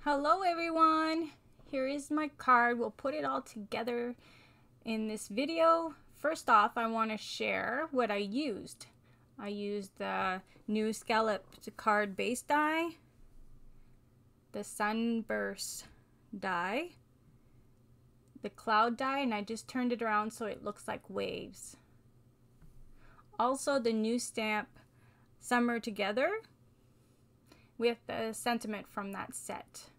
Hello everyone, here is my card. We'll put it all together in this video. First off, I want to share what I used. I used the new scalloped card base die, the sunburst die, the cloud die, and I just turned it around so it looks like waves. Also the new stamp Summer Together with the sentiment from that set.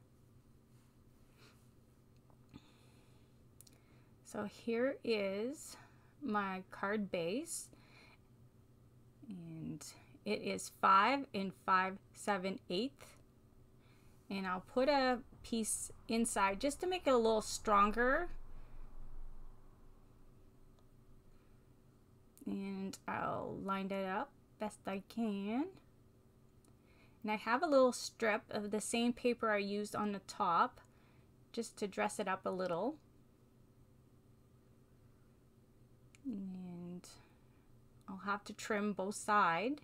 So here is my card base, and it is 5 5/7/8, and I'll put a piece inside just to make it a little stronger, and I'll line it up best I can. And I have a little strip of the same paper I used on the top just to dress it up a little. And I'll have to trim both sides.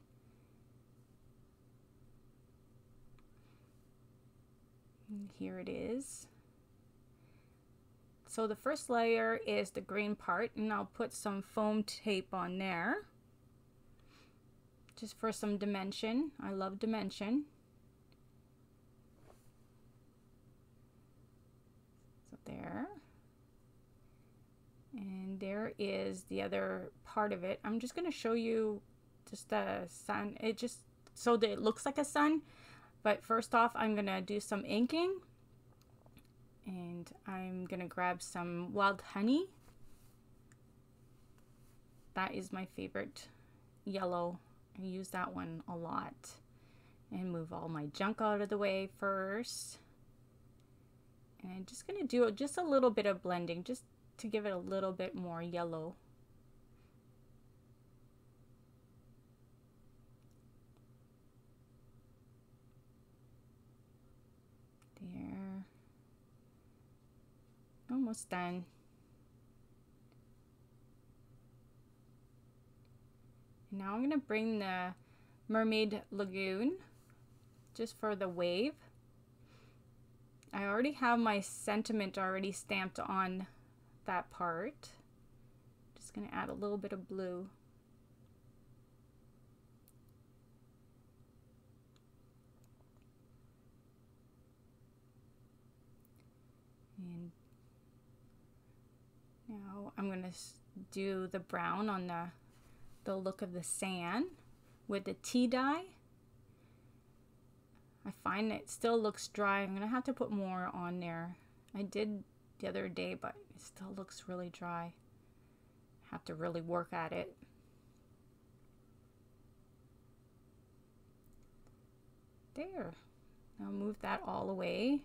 And here it is. So the first layer is the green part, and I'll put some foam tape on there just for some dimension. I love dimension. So there. And there is the other part of it. I'm just going to show you just the sun. It just so that it looks like a sun. But first off, I'm going to do some inking. And I'm going to grab some wild honey. That is my favorite yellow. I use that one a lot. And move all my junk out of the way first. And I'm just going to do just a little bit of blending, just to give it a little bit more yellow. There. Almost done. And now I'm going to bring the Mermaid Lagoon just for the wave. I already have my sentiment already stamped on that part. Just going to add a little bit of blue. And now I'm going to do the brown on the look of the sand with the tea dye. I find it still looks dry. I'm going to have to put more on there. I did the other day, but it still looks really dry. Have to really work at it. There. I'll move that all away.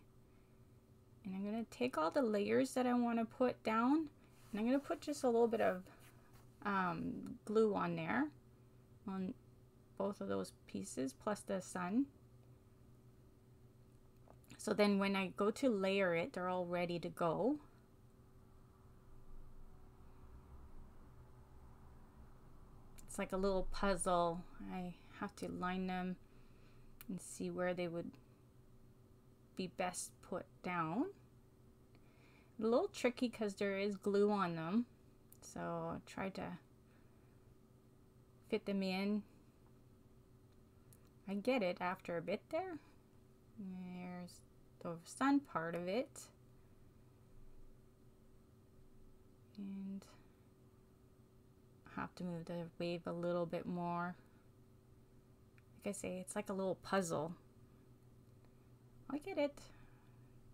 And I'm going to take all the layers that I want to put down, and I'm going to put just a little bit of glue on there on both of those pieces plus the sun. So then when I go to layer it, they're all ready to go. It's like a little puzzle. I have to line them and see where they would be best put down. A little tricky because there is glue on them. So I'll try to fit them in. I get it after a bit there. There's the sun part of it. And I have to move the wave a little bit more. Like I say, it's like a little puzzle. I get it.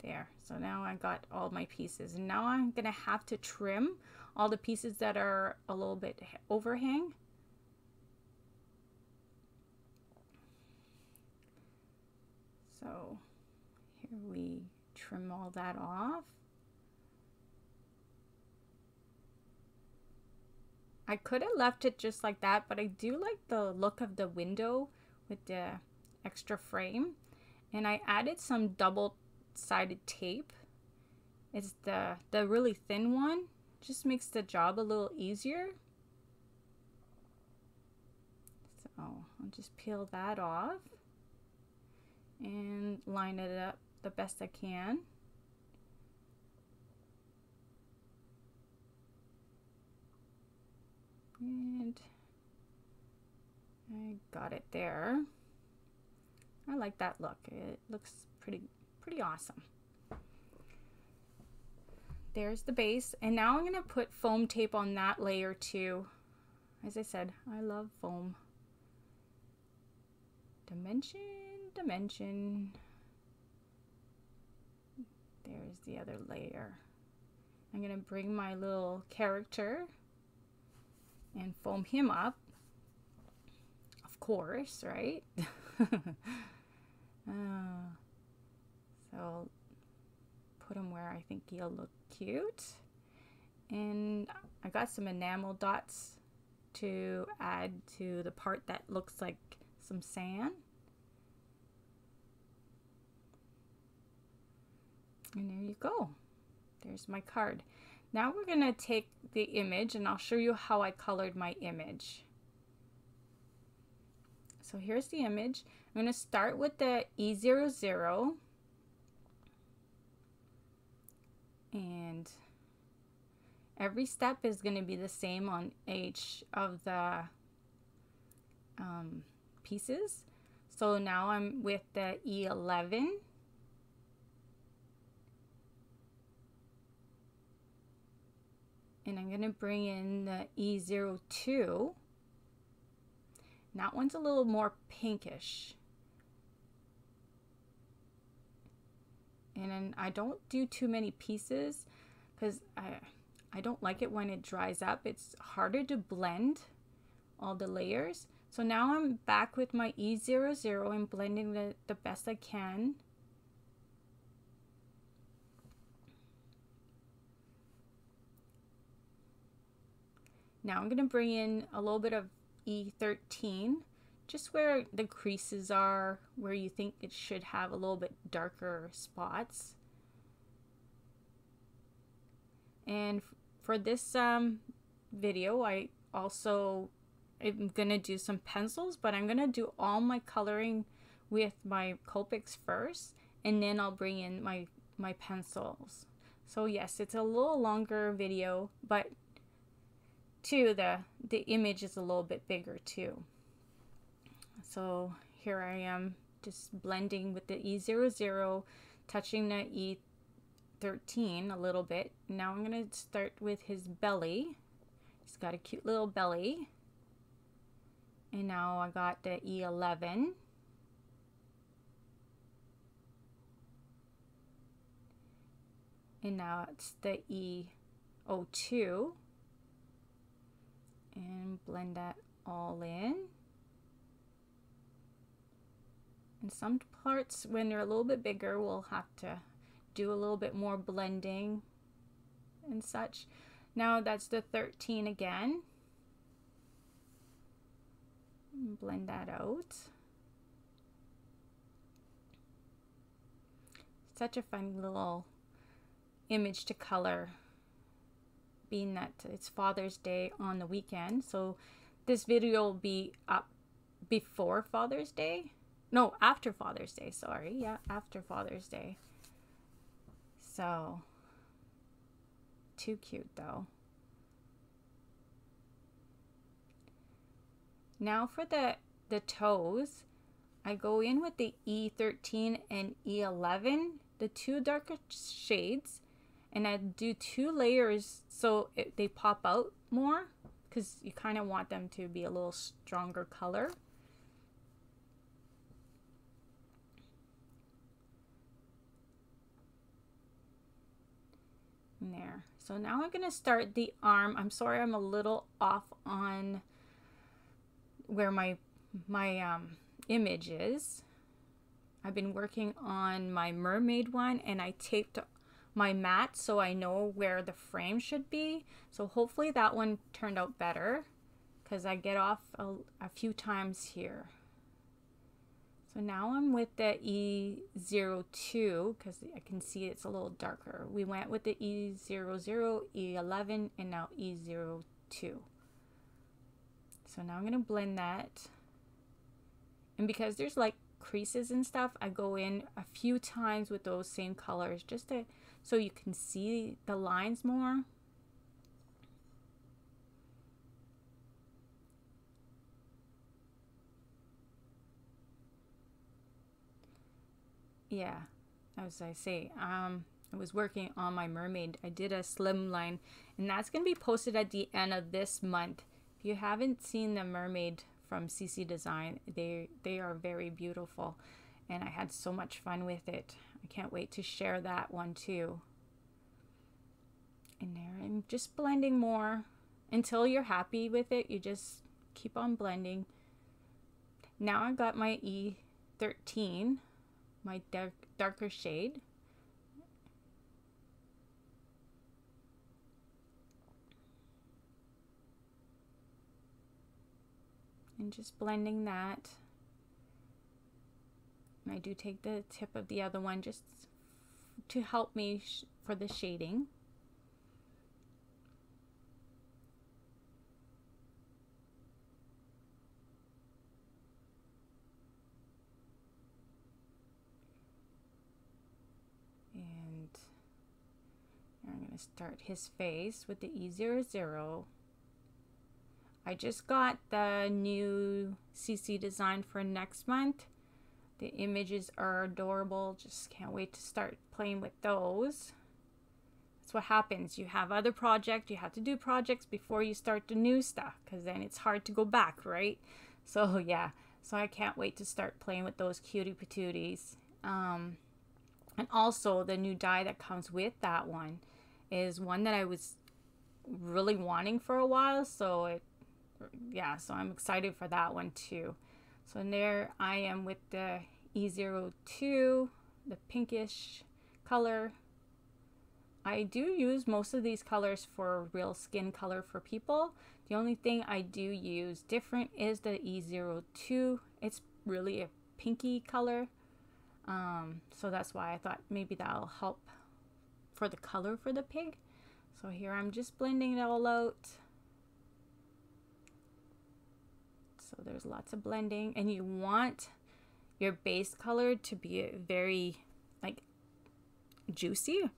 There. So now I got all my pieces. And now I'm going to have to trim all the pieces that are a little bit overhang. So here we trim all that off. I could have left it just like that, but I do like the look of the window with the extra frame. And I added some double-sided tape. It's the really thin one. Just makes the job a little easier. So I'll just peel that off and line it up the best I can. And I got it there. I like that look. It looks pretty awesome. There's the base, and now I'm gonna put foam tape on that layer too. As I said, I love foam. Dimension, dimension. There's the other layer. I'm gonna bring my little character and foam him up. Of course, right? So put him where I think he'll look cute. And I got some enamel dots to add to the part that looks like some sand. And there you go. There's my card. Now we're gonna take the image and I'll show you how I colored my image. So here's the image. I'm gonna start with the E00 and every step is gonna be the same on each of the pieces. So now I'm with the E11. And I'm gonna bring in the E02. That one's a little more pinkish. And then I don't do too many pieces because I don't like it when it dries up. It's harder to blend all the layers. So now I'm back with my E00 and blending the best I can. Now I'm going to bring in a little bit of E13, just where the creases are, where you think it should have a little bit darker spots. And for this video, I also am going to do some pencils, but I'm going to do all my coloring with my Copics first, and then I'll bring in my pencils. So yes, it's a little longer video, but too, the image is a little bit bigger too. So here I am just blending with the E00, touching the E13 a little bit. Now I'm going to start with his belly. He's got a cute little belly. And now I got the E11. And now it's the E02. And blend that all in. And some parts, when they're a little bit bigger, we'll have to do a little bit more blending and such. Now that's the 13 again. Blend that out. Such a fun little image to color, being that it's Father's Day on the weekend. So this video will be up before Father's Day. No, after Father's Day, sorry. Yeah, after Father's Day. So, too cute though. Now for the toes, I go in with the E13 and E11, the two darker shades, and I do 2 layers so they pop out more, because you kind of want them to be a little stronger color. And there. So now I'm going to start the arm. I'm sorry I'm a little off on where my image is. I've been working on my mermaid one, and I taped my mat so I know where the frame should be. So hopefully that one turned out better, because I get off a few times here. So now I'm with the E02 because I can see it's a little darker. We went with the E00, E11, and now E02. So now I'm going to blend that. And because there's like creases and stuff, I go in a few times with those same colors just to so you can see the lines more. Yeah, as I say, I was working on my mermaid. I did a slim line, and that's going to be posted at the end of this month. If you haven't seen the mermaid from C.C Design, they are very beautiful, and I had so much fun with it. I can't wait to share that one too. And there, I'm just blending more until you're happy with it. You just keep on blending. Now I got my E13, my darker shade. And just blending that. And I do take the tip of the other one just to help me for the shading. And I'm going to start his face with the E00. I just got the new CC design for next month. The images are adorable. Just can't wait to start playing with those. That's what happens. You have other projects. You have to do projects before you start the new stuff, because then it's hard to go back, right? So yeah, so I can't wait to start playing with those cutie patooties. And also the new die that comes with that one is one that I was really wanting for a while. So yeah, so I'm excited for that one too. So there I am with the E02, the pinkish color. I do use most of these colors for real skin color for people. The only thing I do use different is the E02. It's really a pinky color. So that's why I thought maybe that'll help for the color for the pig. So here I'm just blending it all out. So there's lots of blending, and you want your base color to be very like juicy.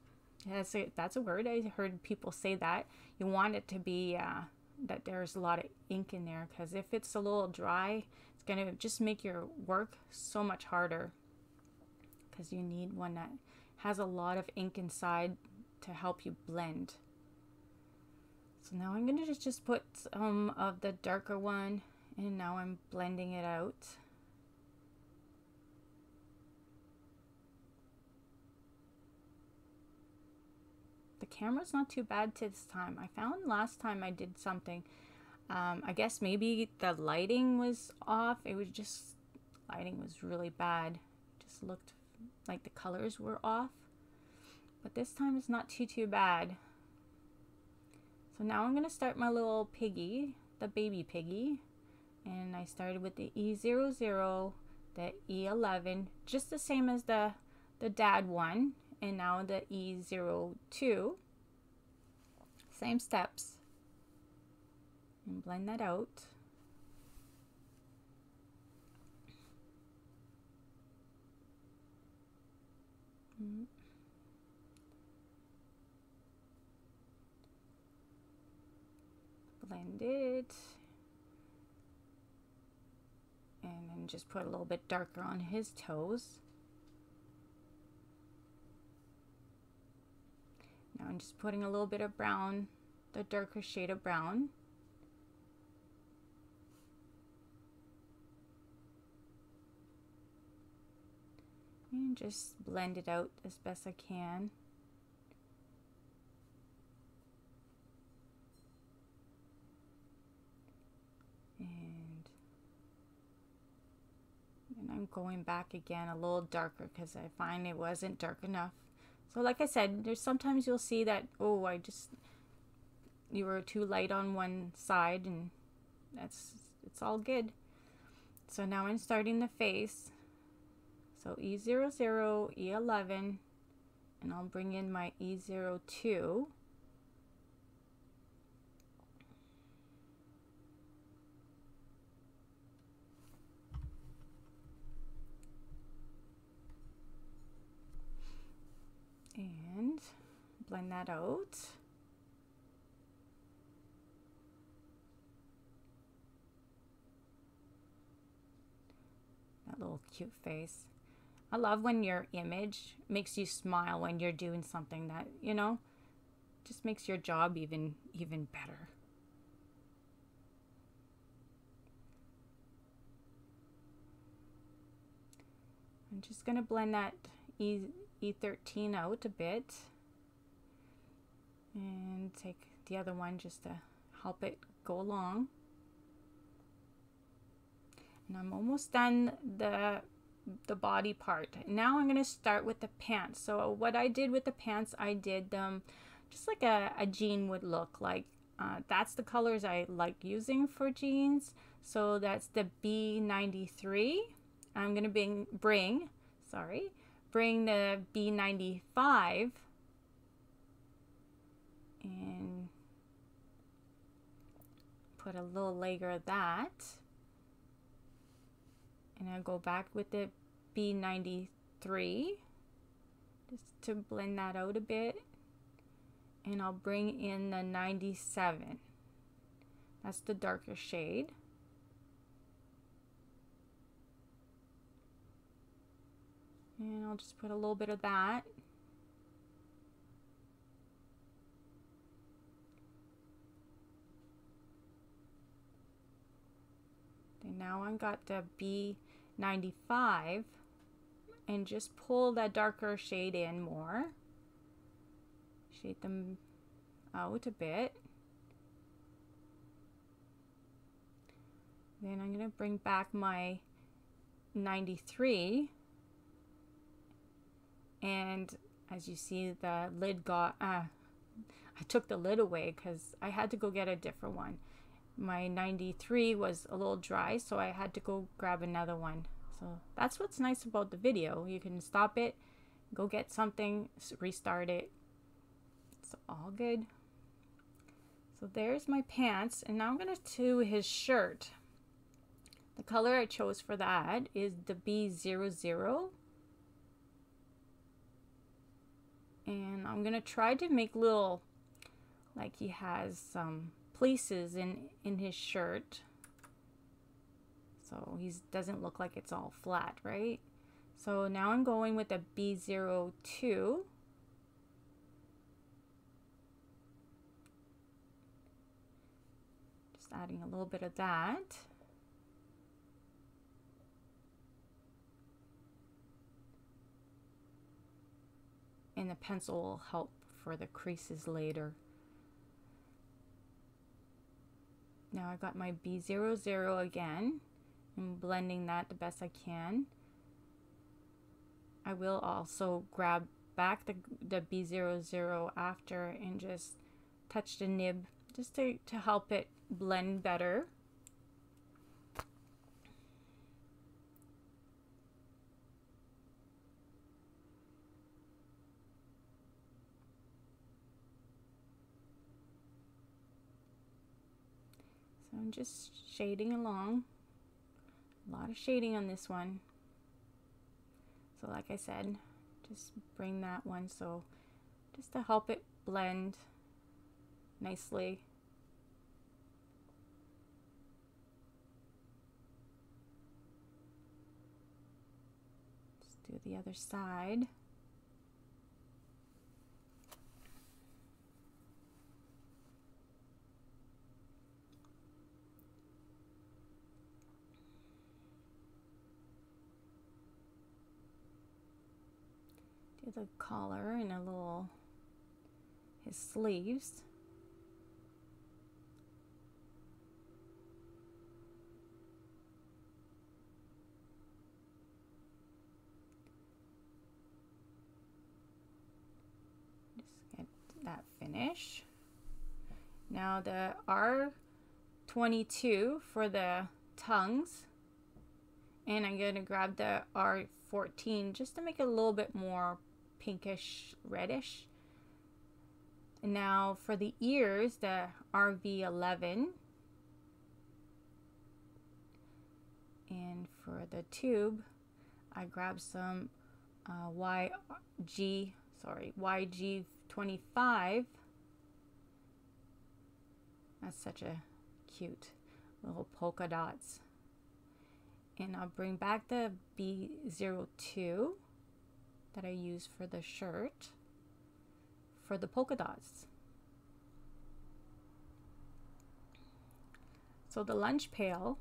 That's a word. I heard people say that. You want it to be that there's a lot of ink in there, because if it's a little dry, it's gonna just make your work so much harder, because you need one that has a lot of ink inside to help you blend. So now I'm gonna just put some of the darker one, and now I'm blending it out. The camera's not too bad this time. I found last time I did something, I guess maybe the lighting was off. It was just, lighting was really bad. It just looked like the colors were off. But this time it's not too bad. So now I'm going to start my little piggy, the baby piggy. And I started with the E00, the E11, just the same as the dad one. And now the E02. Same steps. And blend that out. Blend it. And then just put a little bit darker on his toes. Now I'm just putting a little bit of brown, the darker shade of brown. And just blend it out as best I can. And I'm going back again a little darker, because I find it wasn't dark enough. So like I said, there's sometimes you'll see that, oh, you were too light on one side, and it's all good. So now I'm starting the face. So E00, E11, and I'll bring in my E02. blend that out. That little cute face. I love when your image makes you smile when you're doing something that, you know, just makes your job even better. I'm just going to blend that E13 out a bit and take the other one just to help it go along. And I'm almost done the body part. Now I'm going to start with the pants. So what I did with the pants, I did them just like a jean would look like. That's the colors I like using for jeans. So that's the B93. I'm going to bring the B95 and put a little layer of that. And I'll go back with the B93 just to blend that out a bit. And I'll bring in the 97. That's the darker shade. And I'll just put a little bit of that. And now I've got the B95 and just pull that darker shade in more. Shade them out a bit. Then I'm going to bring back my 93. And as you see, the lid got, I took the lid away because I had to go get a different one. My 93 was a little dry, so I had to go grab another one. So that's what's nice about the video. You can stop it, go get something, restart it. It's all good. So there's my pants, and now I'm going to do his shirt. The color I chose for that is the B00. And I'm going to try to make little, like he has some places in his shirt. So he doesn't look like it's all flat, right? So now I'm going with a B02. Just adding a little bit of that. And the pencil will help for the creases later. Now I got my B00 again. I'm blending that the best I can. I will also grab back the B00 after and just touch the nib just to help it blend better. So I'm just shading along. A lot of shading on this one. So like I said, just bring that one so just to help it blend nicely. Just do the other side. Do the collar and a little his sleeves. Just get that finish. Now the R22 for the tongues, and I'm going to grab the R14 just to make it a little bit more pinkish reddish. And now for the ears, the RV11, and for the tube I grabbed some YG 25. That's such a cute little polka dots. And I'll bring back the B02 that I used for the shirt for the polka dots. So the lunch pail,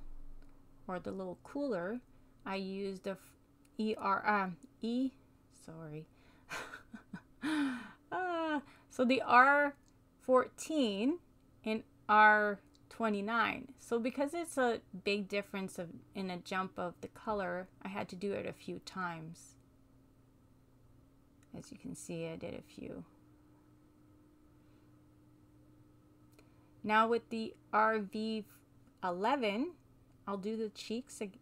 or the little cooler, I used the so the R14 and R29. So because it's a big difference in a jump of the color, I had to do it a few times. As you can see, I did a few. Now with the RV11, I'll do the cheeks again,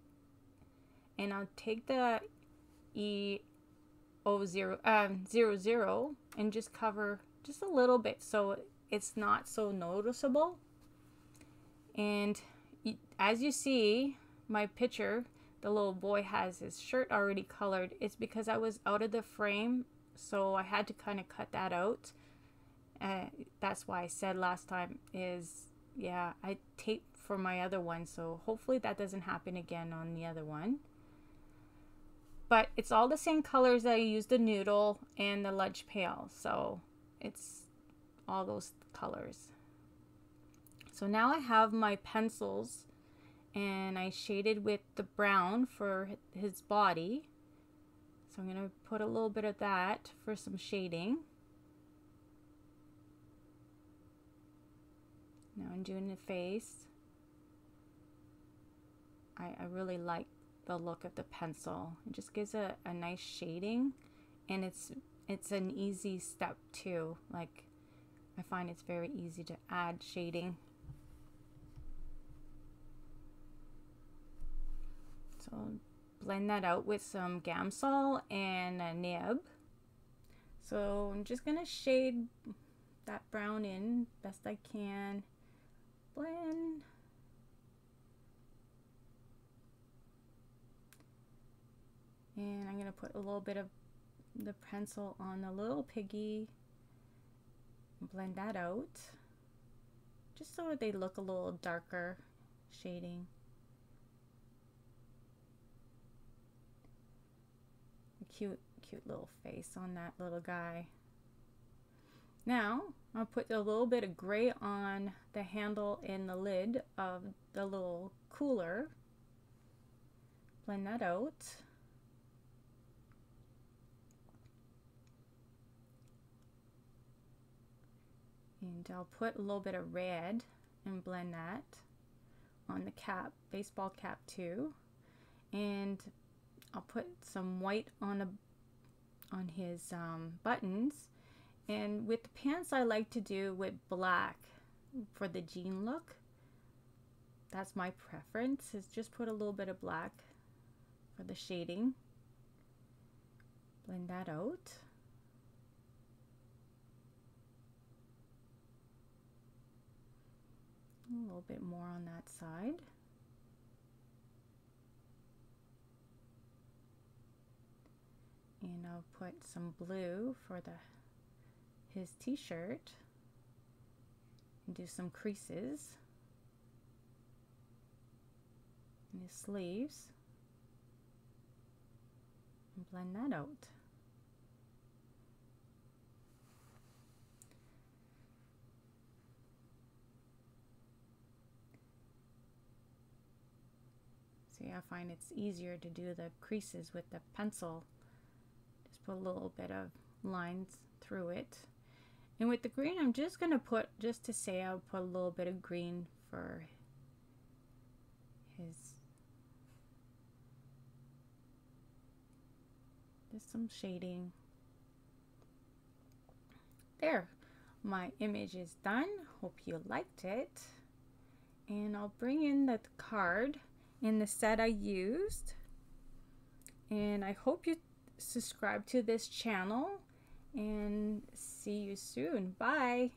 and I'll take the E00 and just cover just a little bit so it's not so noticeable. And as you see my picture, the little boy has his shirt already colored. It's because I was out of the frame, so I had to kind of cut that out. That's why I said last time is, yeah, I taped for my other one, so hopefully that doesn't happen again on the other one. But it's all the same colors that I used the noodle and the lunch pail, so it's all those colors. So now I have my pencils, and I shaded with the brown for his body. So I'm going to put a little bit of that for some shading. Now I'm doing the face. I really like the look of the pencil. It just gives a nice shading, and it's an easy step too. Like, I find it's very easy to add shading. So blend that out with some Gamsol and a nib. So I'm just gonna shade that brown in best I can. Blend. And I'm going to put a little bit of the pencil on the little piggy. Blend that out. Just so they look a little darker shading. A cute little face on that little guy. Now, I'll put a little bit of gray on the handle and the lid of the little cooler. Blend that out. And I'll put a little bit of red and blend that on the cap, baseball cap too. And I'll put some white on his buttons. And with the pants, I like to do with black for the jean look. That's my preference, is just put a little bit of black for the shading. Blend that out. A little bit more on that side. And I'll put some blue for his t-shirt and do some creases in his sleeves and blend that out. See, I find it's easier to do the creases with the pencil. Just put a little bit of lines through it. And with the green, I'm just going to put, just to say, I'll put a little bit of green for just some shading. There, my image is done. Hope you liked it. And I'll bring in the card in the set I used. And I hope you subscribe to this channel, and see you soon. Bye.